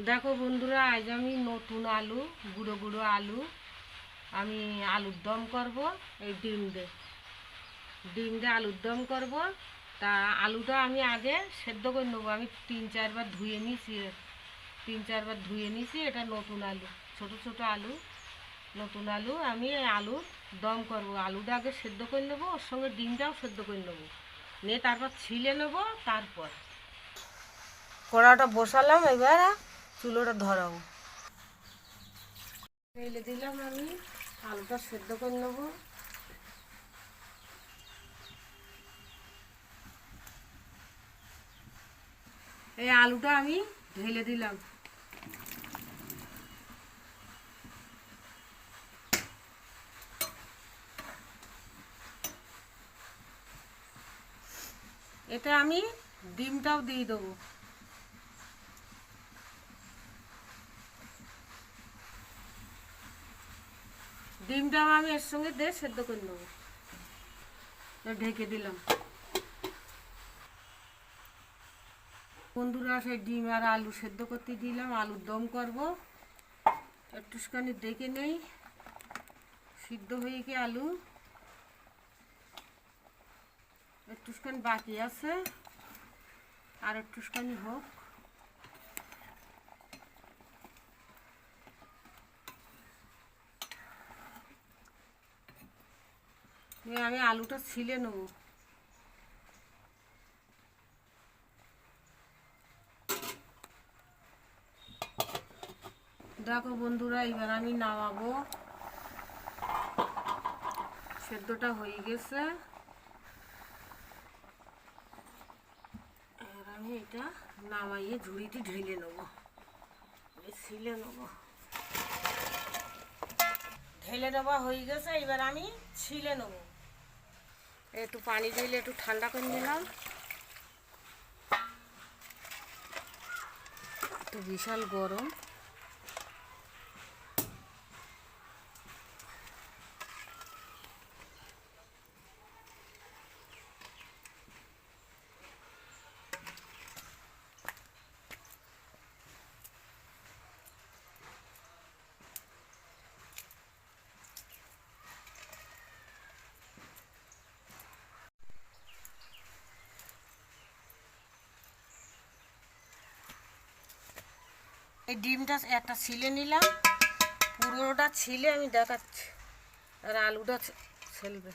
দেখো বন্ধুরা, আজ আমি নতুন আলু, গুঁড়ো গুঁড়ো আলু আমি আলুর দম করব। এই ডিম দিয়ে আলুর দম করব। তা আলুটা আমি আগে সেদ্ধ করে নেবো। আমি 3-4 বার ধুয়ে নিয়েছি, 3-4 বার ধুয়ে নিয়েছি। এটা নতুন আলু, ছোট ছোট আলু, নতুন আলু। আমি এই আলুর দম করব। আলুটা আগে সেদ্ধ করে নেবো, ওর সঙ্গে ডিমটাও সেদ্ধ করে নেবো, নিয়ে তারপর ছিলে নেবো। তারপর কড়াটা বসালাম, এবার চুলোটা ধরাবো। তেলে দিলাম, আমি আলুটা সেদ্ধ করে নেব। এই আলুটা আমি ঢেলে দিলাম। এতে আমি ডিমটাও দিয়ে দেবো। ডিমটাও আমি এর সঙ্গে দিয়ে সেদ্ধ করে নেবো। ঢেকে দিলাম। বন্ধুরা, সেই ডিম আর আলু সেদ্ধ করতে দিলাম, আলুর দম করব। একটুখানি দেখে নেই সিদ্ধ হয়ে কি আলু, একটুখানি বাকি আছে, আর একটুখানি হোক। আমি আলুটা ছিলে নেব। দেখো বন্ধুরা, এবার আমি নামাবো। সেদ্ধটা হয়ে গেছে। এবার আমি এটা নামাইয়ে ঝুড়িতে ঢেলে নেবো, ছিলে নেবো। ঢেলে নেওয়া হয়ে গেছে, এবার আমি ছিলে নেবো। একটু পানি দিলে একটু ঠান্ডা করে নিলাম। তো বিশাল গরম। এই ডিমটা একটা ছিলে নিলাম, পুরোটা ছিলে আমি দেখাচ্ছি। আর আলুটা ছেলবে,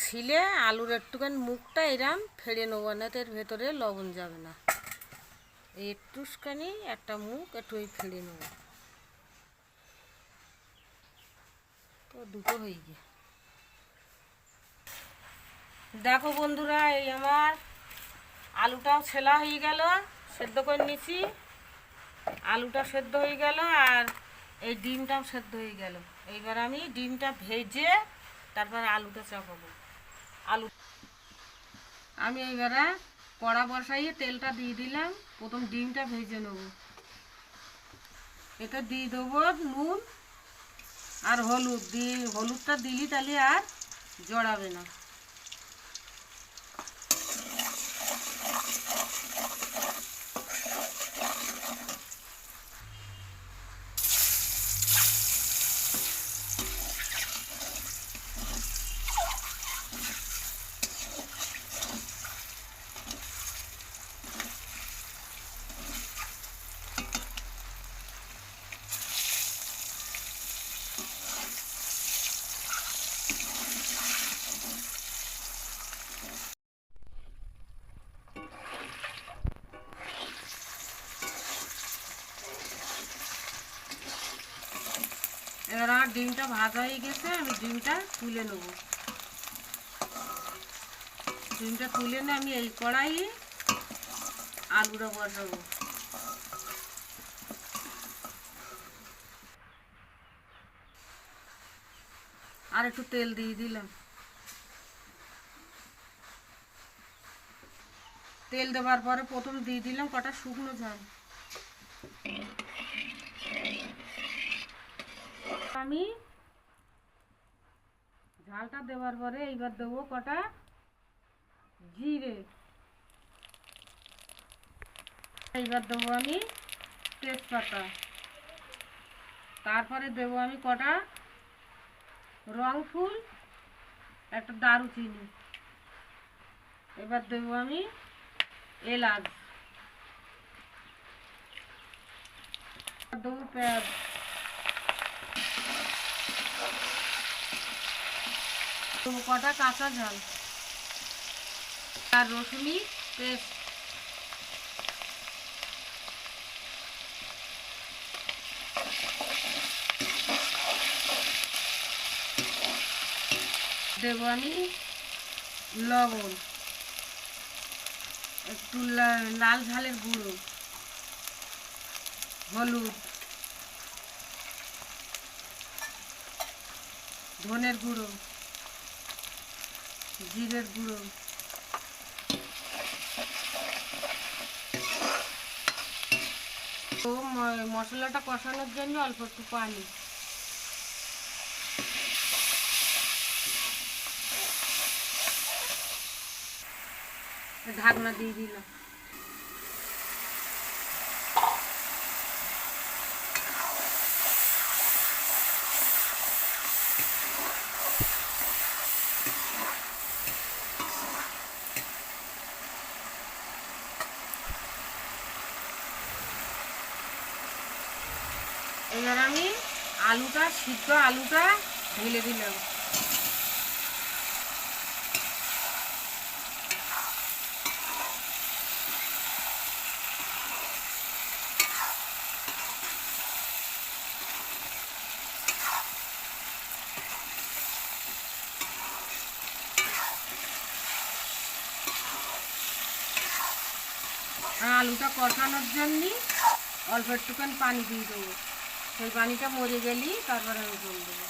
ছিলে আলুর একটুখানি মুখটা এরম ফেড়ে নেবো, না তো এর ভেতরে লবণ যাবে না। একটুখানি একটা মুখ একটু ফেড়ে নেবো। তো দুটো হয়ে গিয়ে দেখো বন্ধুরা, এই আমার আলুটাও ছেলা হয়ে গেল, সেদ্ধ করে নিছি। আলুটা সেদ্ধ হয়ে গেল, আর এই ডিমটাও সেদ্ধ হয়ে গেল। এইবার আমি ডিমটা ভেজে তারপর আলুটা চাপাবো। আলু আমি এইবারে কড়া বসাইয়ে তেলটা দিয়ে দিলাম। প্রথম ডিমটা ভেজে নেব। এটা দিয়ে দেবো নুন আর হলুদ। হলুদটা দিলি তাহলে আর জড়াবে না। এবার আমার ডিমটা ভাজা হয়ে গেছে, আমি ডিমটা তুলে নেব। ডিমটা তুলে নিয়ে আমি এই কড়াই আলুটা বসাবো। আর একটু তেল দিয়ে দিলাম। তেল দেওয়ার পরে প্রথম দিয়ে দিলাম কটা শুকনো ঝাল। আমি ঝালটা দেওয়ার পরে এইবার দেবো কটা জিরে। এইবার দেবো আমি তেজপাতা, তারপরে দেবো আমি কটা রং ফুল, একটা দারুচিনি, এবার দেবো আমি এলাচ, দেবো পেঁয়াজ, দেবো কটা কাঁচা ঝাল আর রসুনি পেস্ট, দেবো আমি লবণ, একটু লাল ঝালের গুঁড়ো, হলুদ, ধনের গুঁড়ো, জিরের গুঁড়ো, তো মশলাটা কষানোর জন্য অল্প একটু পানি, ঢাকনা দিয়ে দিলাম। এবার আমি সিদ্ধ আলুটা ঢেলে দিলাম। আলুটা কষানোর জন্য অল্প একটুখানি পানি দিয়ে দেবো, সেই পানিটা মরে গেলেই তারপরে আমি জল দেবো।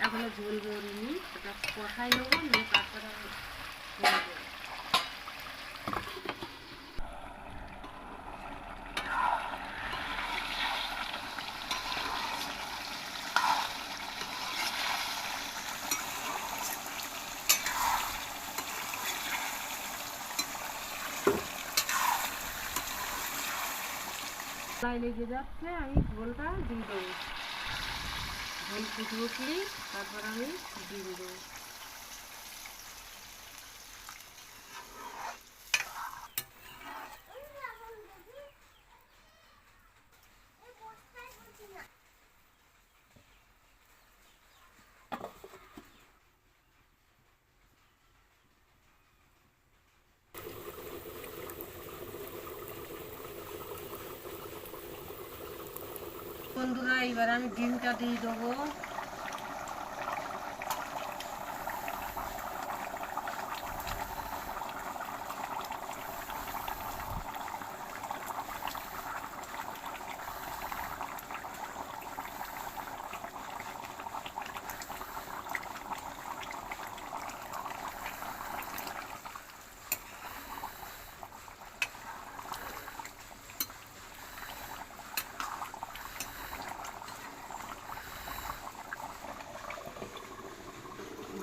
এখনো ঝোল বেরোয়নি, ওটা কষাই নেবো, নিয়ে তারপরে আমি ঝোল দেবো। প্রায় লেগে যাচ্ছে, আমি ঝোলটা দিয়ে দেবো। ঝোল ফুটে উঠলেই তারপর আমি দিয়ে দেবো। বন্ধুরা, এবার আমি ডিমটা দিয়ে দেবো।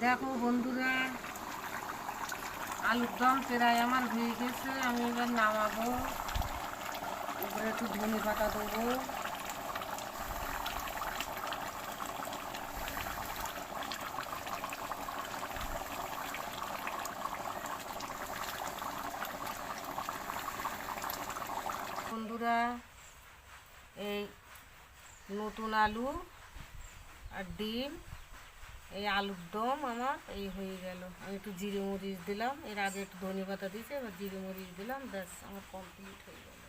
দেখো বন্ধুরা, আলুর দম প্রায় আমার হয়ে গেছে, আমি এবার নামাবো। এবারে একটু ধনে পাতা দেবো। বন্ধুরা, এই নতুন আলু আর ডিম, এই আলুর দম আমার এই হয়ে গেল। আমি একটু জিরে মরিচ দিলাম, এর আগে একটু ধনে পাতা দিয়েছি, এবার জিরে মরিচ দিলাম, ব্যাস আমার কমপ্লিট হয়ে গেল।